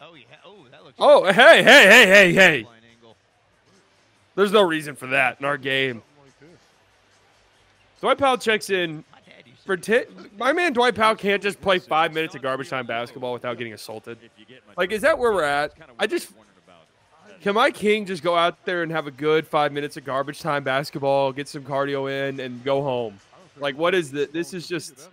Oh, yeah. Oh, that looks Oh, like hey. line angle. There's no reason for that in our game. Dwight Powell checks in. My dad used to My man Dwight Powell can't just play 5 minutes of garbage time basketball without getting assaulted. Like, is that where we're at? Can my king just go out there and have a good 5 minutes of garbage time basketball, get some cardio in, and go home? Like, what is this? This is just...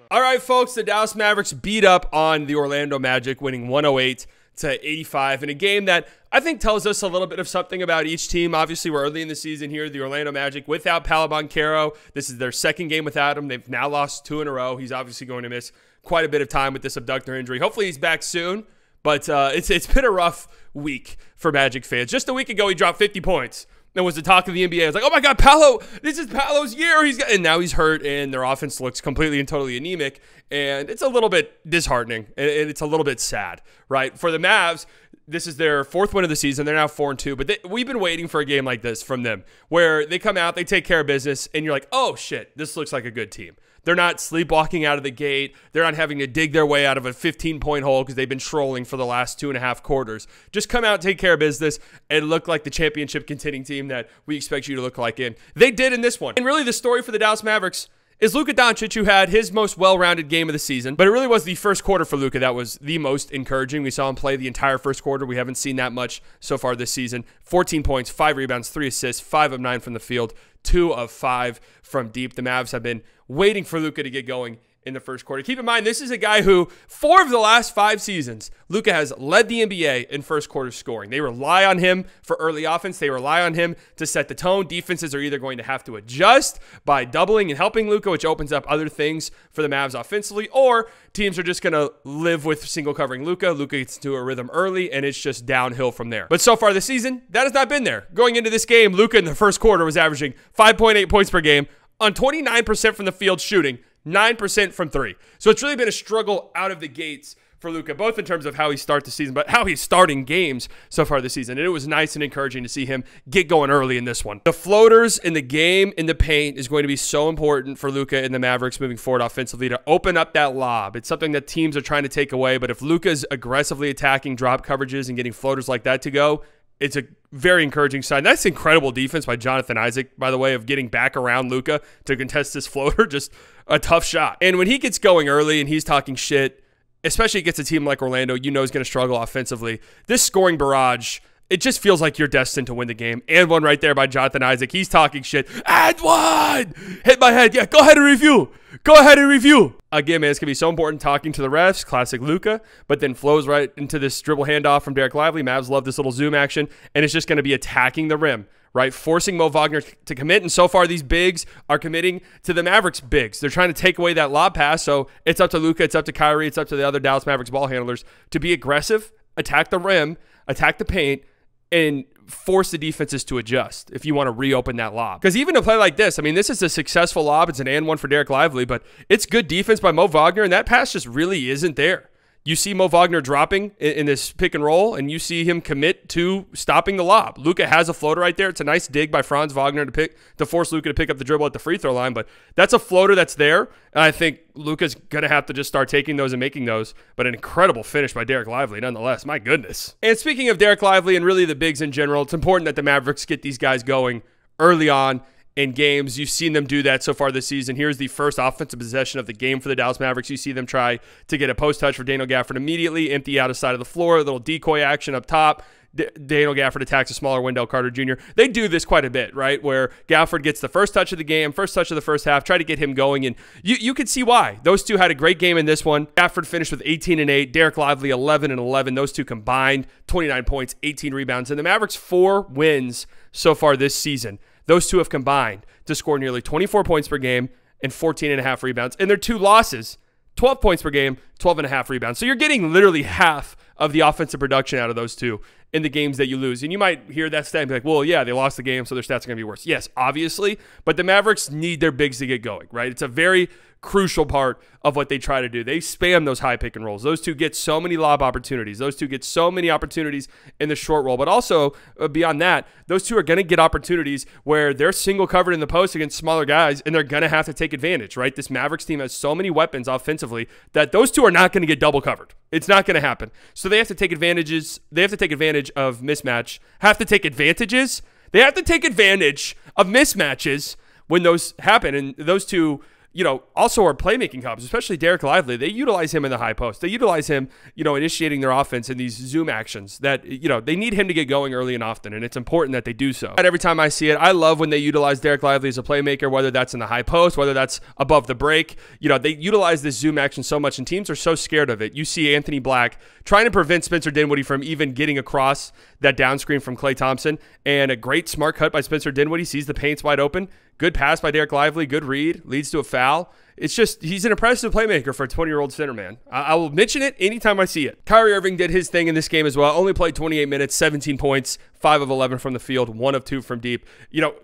All right, folks, the Dallas Mavericks beat up on the Orlando Magic, winning 108-85 in a game that I think tells us a little bit of something about each team. Obviously, we're early in the season here. The Orlando Magic without Paolo Banchero. This is their second game without him. They've now lost 2 in a row. He's obviously going to miss quite a bit of time with this abductor injury. Hopefully, he's back soon. But it's been a rough week for Magic fans. Just a week ago, he dropped 50 points. That was the talk of the NBA. I was like, oh my God, Paolo, this is Paolo's year. And now he's hurt, and their offense looks completely and totally anemic. And it's a little bit disheartening, and it's a little bit sad, right? For the Mavs, this is their 4th win of the season. They're now 4-2, but we've been waiting for a game like this from them, where they come out, they take care of business, and you're like, oh shit, this looks like a good team. They're not sleepwalking out of the gate. They're not having to dig their way out of a 15-point hole because they've been trolling for the last 2.5 quarters. Just come out, take care of business, and look like the championship contending team that we expect you to look like in. They did in this one. And really the story for the Dallas Mavericks is Luka Doncic, who had his most well-rounded game of the season. But it really was the first quarter for Luka that was the most encouraging. We saw him play the entire first quarter. We haven't seen that much so far this season. 14 points, 5 rebounds, 3 assists, 5 of 9 from the field, 2 of 5 from deep. The Mavs have been waiting for Luka to get going in the first quarter. Keep in mind, this is a guy who, 4 of the last 5 seasons, Luka has led the NBA in first quarter scoring. They rely on him for early offense. They rely on him to set the tone. Defenses are either going to have to adjust by doubling and helping Luka, which opens up other things for the Mavs offensively, or teams are just going to live with single covering Luka. Luka gets into a rhythm early, and it's just downhill from there. But so far this season, that has not been there. Going into this game, Luka in the first quarter was averaging 5.8 points per game on 29% from the field shooting, 9% from 3. So it's really been a struggle out of the gates for Luka, both in terms of how he starts the season, but how he's starting games so far this season. And it was nice and encouraging to see him get going early in this one. The floaters in the game in the paint is going to be so important for Luka and the Mavericks moving forward offensively to open up that lob. It's something that teams are trying to take away, but if Luka's aggressively attacking drop coverages and getting floaters like that to go, it's a very encouraging sign. That's incredible defense by Jonathan Isaac, by the way, of getting back around Luka to contest this floater. Just a tough shot. And when he gets going early and he's talking shit, especially against a team like Orlando, you know he's going to struggle offensively. This scoring barrage, it just feels like you're destined to win the game. And one right there by Jonathan Isaac. He's talking shit. And one! Hit my head. Yeah, go ahead and review. Go ahead and review. Again, man, it's going to be so important talking to the refs. Classic Luka. But then flows right into this dribble handoff from Derrick Lively. Mavs love this little zoom action. And it's just going to be attacking the rim, right? Forcing Mo Wagner to commit. And so far, these bigs are committing to the Mavericks bigs. They're trying to take away that lob pass. So it's up to Luka. It's up to Kyrie. It's up to the other Dallas Mavericks ball handlers to be aggressive, attack the rim, attack the paint, and force the defenses to adjust if you want to reopen that lob. Because even a play like this, I mean, this is a successful lob. It's an and one for Derrick Lively, but it's good defense by Mo Wagner, and that pass just really isn't there. You see Mo Wagner dropping in this pick and roll, and you see him commit to stopping the lob. Luka has a floater right there. It's a nice dig by Franz Wagner to force Luka to pick up the dribble at the free throw line, but that's a floater that's there, and I think Luka's going to have to just start taking those and making those, but an incredible finish by Derrick Lively nonetheless. My goodness. And speaking of Derrick Lively and really the bigs in general, it's important that the Mavericks get these guys going early on in games. You've seen them do that so far this season. Here's the first offensive possession of the game for the Dallas Mavericks. You see them try to get a post touch for Daniel Gafford immediately, empty out of side of the floor, a little decoy action up top. Daniel Gafford attacks a smaller Wendell Carter Jr. They do this quite a bit, right? Where Gafford gets the first touch of the game, first touch of the first half, try to get him going, and you could see why. Those two had a great game in this one. Gafford finished with 18 and 8, Derrick Lively 11 and 11. Those two combined, 29 points, 18 rebounds. And the Mavericks 4 wins so far this season. Those two have combined to score nearly 24 points per game and 14 and a half rebounds. And their 2 losses, 12 points per game, 12 and a half rebounds. So you're getting literally half of the offensive production out of those two in the games that you lose. And you might hear that stat and be like, well, yeah, they lost the game, so their stats are going to be worse. Yes, obviously, but the Mavericks need their bigs to get going, right? It's a very crucial part of what they try to do. They spam those high pick and rolls. Those two get so many lob opportunities. Those two get so many opportunities in the short roll. But also, beyond that, those two are going to get opportunities where they're single covered in the post against smaller guys, and they're going to have to take advantage, right? This Mavericks team has so many weapons offensively that those two are not going to get double covered. It's not going to happen. So they have to take advantages. They have to take advantage of mismatch. They have to take advantage of mismatches when those happen. And those two, also are playmaking hubs, especially Derrick Lively. They utilize him in the high post. They utilize him, initiating their offense in these zoom actions that, they need him to get going early and often, and it's important that they do so. Every time I see it, I love when they utilize Derrick Lively as a playmaker, whether that's in the high post, whether that's above the break. They utilize this zoom action so much, and teams are so scared of it. You see Anthony Black trying to prevent Spencer Dinwiddie from even getting across that down screen from Klay Thompson, and a great smart cut by Spencer Dinwiddie. Sees the paint's wide open. Good pass by Derrick Lively. Good read. Leads to a foul. It's just, he's an impressive playmaker for a 20-year-old center, man. I will mention it anytime I see it. Kyrie Irving did his thing in this game as well. Only played 28 minutes, 17 points, 5 of 11 from the field, 1 of 2 from deep.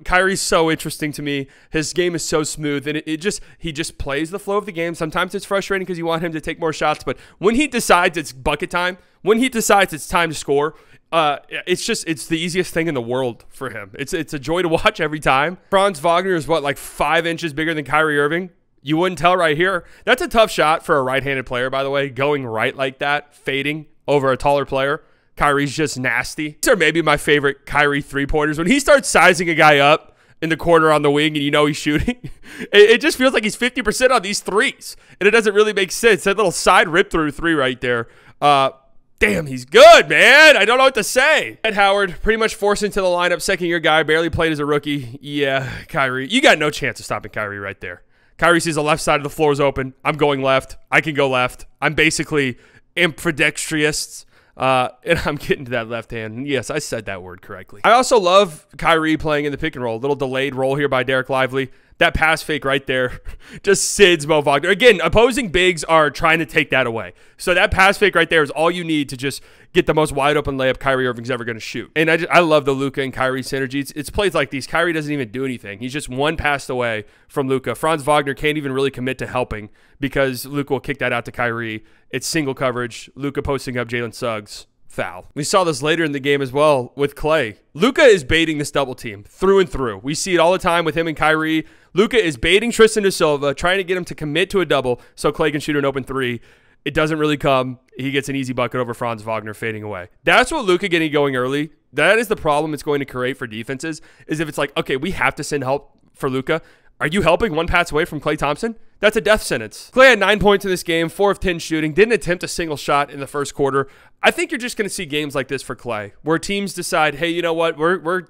Kyrie's so interesting to me. His game is so smooth, and he just plays the flow of the game. Sometimes it's frustrating because you want him to take more shots, but when he decides it's bucket time, when he decides it's time to score, it's the easiest thing in the world for him. It's a joy to watch every time. Franz Wagner is 5 inches bigger than Kyrie Irving? You wouldn't tell right here. That's a tough shot for a right-handed player, by the way, going right like that, fading over a taller player. Kyrie's just nasty. These are maybe my favorite Kyrie three-pointers. When he starts sizing a guy up in the corner on the wing and he's shooting, it just feels like he's 50% on these threes, and it doesn't really make sense. That little side rip-through three right there. Damn, he's good, man. I don't know what to say. Ed Howard, pretty much forced into the lineup, second-year guy, barely played as a rookie. Yeah, Kyrie. You got no chance of stopping Kyrie right there. Kyrie sees the left side of the floor is open. I'm going left. I can go left. I'm basically ambidextrous, and I'm getting to that left hand. Yes, I said that word correctly. I also love Kyrie playing in the pick and roll. A little delayed roll here by Derrick Lively. That pass fake right there just sids Mo Wagner. Again, opposing bigs are trying to take that away. So that pass fake right there is all you need to just get the most wide open layup Kyrie Irving's ever going to shoot. And I love the Luka and Kyrie synergy. It's plays like these. Kyrie doesn't even do anything. He's just one pass away from Luka. Franz Wagner can't even really commit to helping because Luka will kick that out to Kyrie. It's single coverage. Luka posting up Jalen Suggs. Foul. We saw this later in the game as well with Klay. Luka is baiting this double team through and through. We see it all the time with him and Kyrie. Luka is baiting Tristan da Silva, trying to get him to commit to a double so Klay can shoot an open three. It doesn't really come. He gets an easy bucket over Franz Wagner fading away. That's what Luka getting going early. That is the problem it's going to create for defenses, is if it's like, okay, we have to send help for Luka. Are you helping one pass away from Klay Thompson? That's a death sentence. Klay had 9 points in this game, 4 of 10 shooting, didn't attempt a single shot in the first quarter. I think you're just going to see games like this for Klay, where teams decide, hey, you know what, we're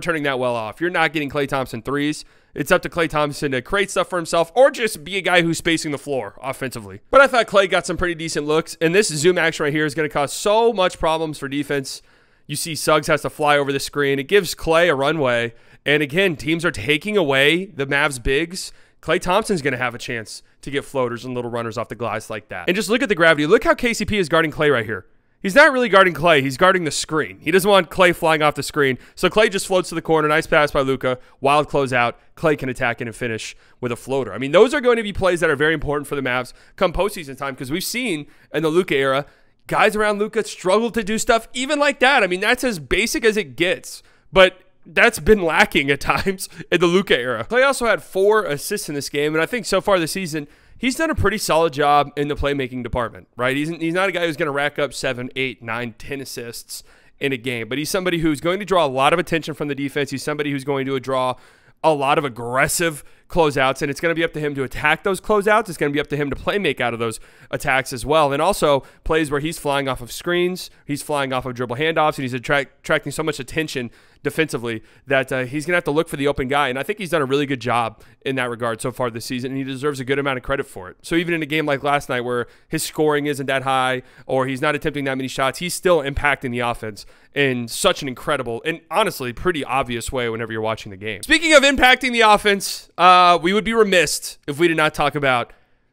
turning that well off. You're not getting Klay Thompson threes. It's up to Klay Thompson to create stuff for himself or just be a guy who's spacing the floor offensively. But I thought Klay got some pretty decent looks, and this zoom action right here is going to cause so much problems for defense. You see Suggs has to fly over the screen. It gives Klay a runway. And again, teams are taking away the Mavs bigs. Klay Thompson's going to have a chance to get floaters and little runners off the glass like that. And just look at the gravity. Look how KCP is guarding Klay right here. He's not really guarding Klay. He's guarding the screen. He doesn't want Klay flying off the screen. So Klay just floats to the corner. Nice pass by Luka. Wild closeout. Klay can attack it and finish with a floater. I mean, those are going to be plays that are very important for the Mavs come postseason time, because we've seen in the Luka era, guys around Luka struggle to do stuff even like that. I mean, that's as basic as it gets. But that's been lacking at times in the Luka era. Klay also had 4 assists in this game, and I think so far this season, he's done a pretty solid job in the playmaking department, right? He's not a guy who's going to rack up 7, 8, 9, 10 assists in a game, but he's somebody who's going to draw a lot of attention from the defense. He's somebody who's going to draw a lot of aggressive closeouts, and it's going to be up to him to attack those closeouts. It's going to be up to him to play make out of those attacks as well. And also plays where he's flying off of screens, he's flying off of dribble handoffs, and he's attracting so much attention defensively that he's going to have to look for the open guy. And I think he's done a really good job in that regard so far this season, and he deserves a good amount of credit for it. So even in a game like last night where his scoring isn't that high or he's not attempting that many shots, he's still impacting the offense in such an incredible and honestly pretty obvious way whenever you're watching the game. Speaking of impacting the offense, we would be remiss if we did not talk about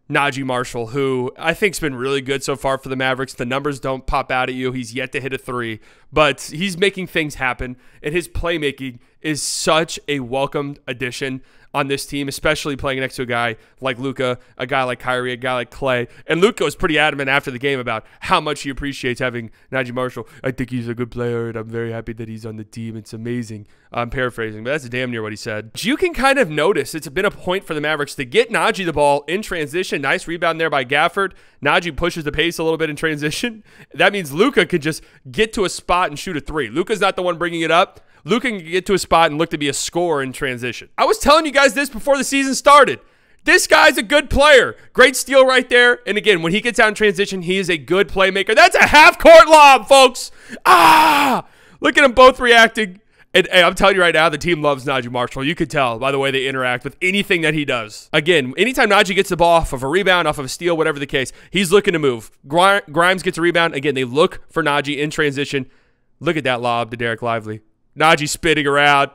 Naji Marshall, who I think has been really good so far for the Mavericks. The numbers don't pop out at you. He's yet to hit a 3, but he's making things happen, and his playmaking is such a welcomed addition on this team, especially playing next to a guy like Luka, a guy like Kyrie, a guy like Klay. And Luka was pretty adamant after the game about how much he appreciates having Naji Marshall. I think he's a good player, and I'm very happy that he's on the team. It's amazing. I'm paraphrasing, but that's damn near what he said. You can kind of notice it's been a point for the Mavericks to get Naji the ball in transition. Nice rebound there by Gafford. Naji pushes the pace a little bit in transition. That means Luka could just get to a spot and shoot a three. Luka's not the one bringing it up. Luka can get to a spot and look to be a scorer in transition. I was telling you guys this before the season started. This guy's a good player. Great steal right there. And again, when he gets out in transition, he is a good playmaker. That's a half-court lob, folks. Look at them both reacting. And I'm telling you right now, the team loves Naji Marshall. You could tell by the way they interact with anything that he does. Again, anytime Naji gets the ball off of a rebound, off of a steal, whatever the case, he's looking to move. Grimes gets a rebound. Again, they look for Naji in transition. Look at that lob to Derrick Lively. Naji spinning around.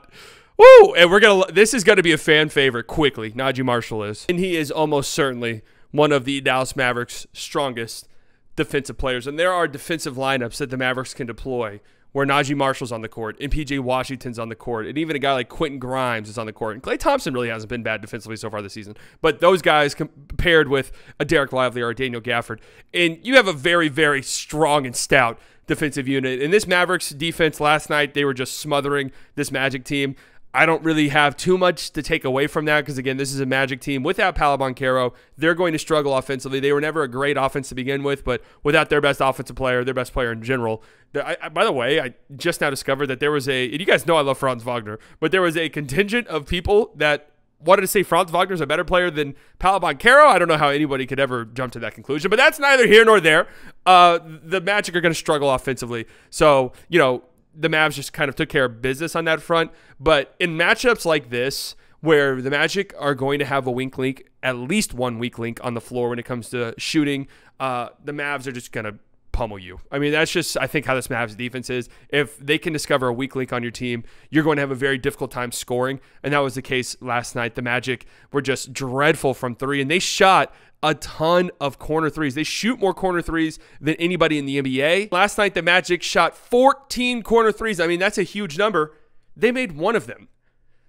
Woo! And this is gonna be a fan favorite quickly. Naji Marshall is. And he is almost certainly one of the Dallas Mavericks' strongest defensive players. And there are defensive lineups that the Mavericks can deploy where Naji Marshall's on the court and PJ Washington's on the court. And even a guy like Quentin Grimes is on the court. And Klay Thompson really hasn't been bad defensively so far this season. But those guys compared with a Derrick Lively or a Daniel Gafford. And you have a very, very strong and stout defensive unit. In this Mavericks defense last night, they were just smothering this Magic team. I don't really have too much to take away from that because, again, this is a Magic team. Without Paolo, they're going to struggle offensively. They were never a great offense to begin with, but without their best offensive player, their best player in general. By the way, I just now discovered that there was and you guys know I love Franz Wagner, but there was a contingent of people that wanted to say Franz Wagner's a better player than Paolo Banchero. I don't know how anybody could ever jump to that conclusion, but that's neither here nor there. The Magic are going to struggle offensively. So, the Mavs just kind of took care of business on that front. But in matchups like this, where the Magic are going to have a weak link, at least one weak link on the floor when it comes to shooting, the Mavs are just going to pummel you. I mean, that's just, I think, how this Mavs defense is. If they can discover a weak link on your team, you're going to have a very difficult time scoring. And that was the case last night. The Magic were just dreadful from three, and they shot a ton of corner threes. They shoot more corner threes than anybody in the NBA. Last night, the Magic shot 14 corner threes. I mean, that's a huge number. They made one of them.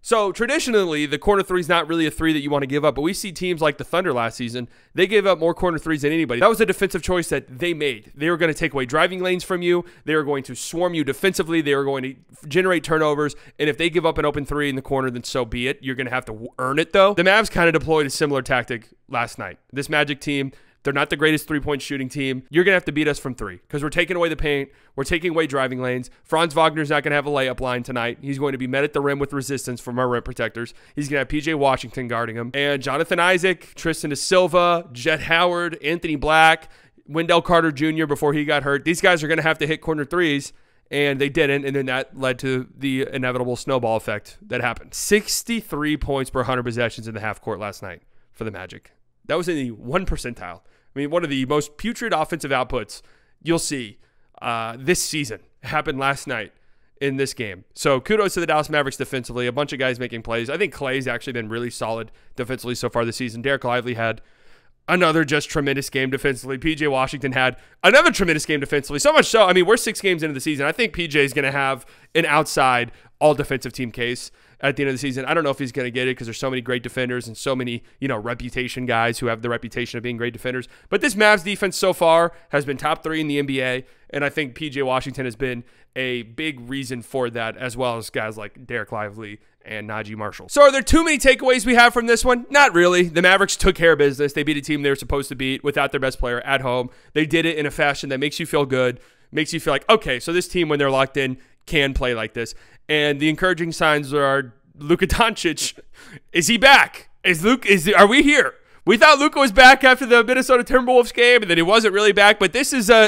So traditionally, the corner three is not really a three that you want to give up, but we see teams like the Thunder last season, they gave up more corner threes than anybody. That was a defensive choice that they made. They were going to take away driving lanes from you. They were going to swarm you defensively. They were going to generate turnovers, and if they give up an open three in the corner, then so be it. You're going to have to earn it, though. The Mavs kind of deployed a similar tactic last night. This Magic team, they're not the greatest three-point shooting team. You're going to have to beat us from three because we're taking away the paint. We're taking away driving lanes. Franz Wagner's not going to have a layup line tonight. He's going to be met at the rim with resistance from our rim protectors. He's going to have PJ Washington guarding him. And Jonathan Isaac, Tristan da Silva, Jet Howard, Anthony Black, Wendell Carter Jr. before he got hurt. These guys are going to have to hit corner threes, and they didn't, and then that led to the inevitable snowball effect that happened. 63 points per 100 possessions in the half court last night for the Magic. That was in the 1 percentile. I mean, one of the most putrid offensive outputs you'll see this season happened last night in this game. So kudos to the Dallas Mavericks defensively. A bunch of guys making plays. I think Klay's actually been really solid defensively so far this season. Derrick Lively had another just tremendous game defensively. PJ Washington had another tremendous game defensively. So much so, I mean, we're 6 games into the season. I think PJ is going to have an outside all-defensive team case at the end of the season. I don't know if he's going to get it because there's so many great defenders and so many, reputation guys who have the reputation of being great defenders. But this Mavs defense so far has been top 3 in the NBA, and I think PJ Washington has been a big reason for that, as well as guys like Derrick Lively and Naji Marshall. So are there too many takeaways we have from this one? Not really. The Mavericks took care of business. They beat a team they were supposed to beat without their best player at home. They did it in a fashion that makes you feel good, makes you feel like, okay, so this team, when they're locked in, can play like this. And the encouraging signs are Luka Doncic. Is he back? Are we here? We thought Luka was back after the Minnesota Timberwolves game, and then he wasn't really back. But this is a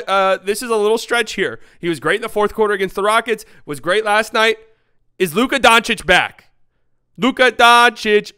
little stretch here. He was great in the fourth quarter against the Rockets. Was great last night. Is Luka Doncic back? Luka Doncic.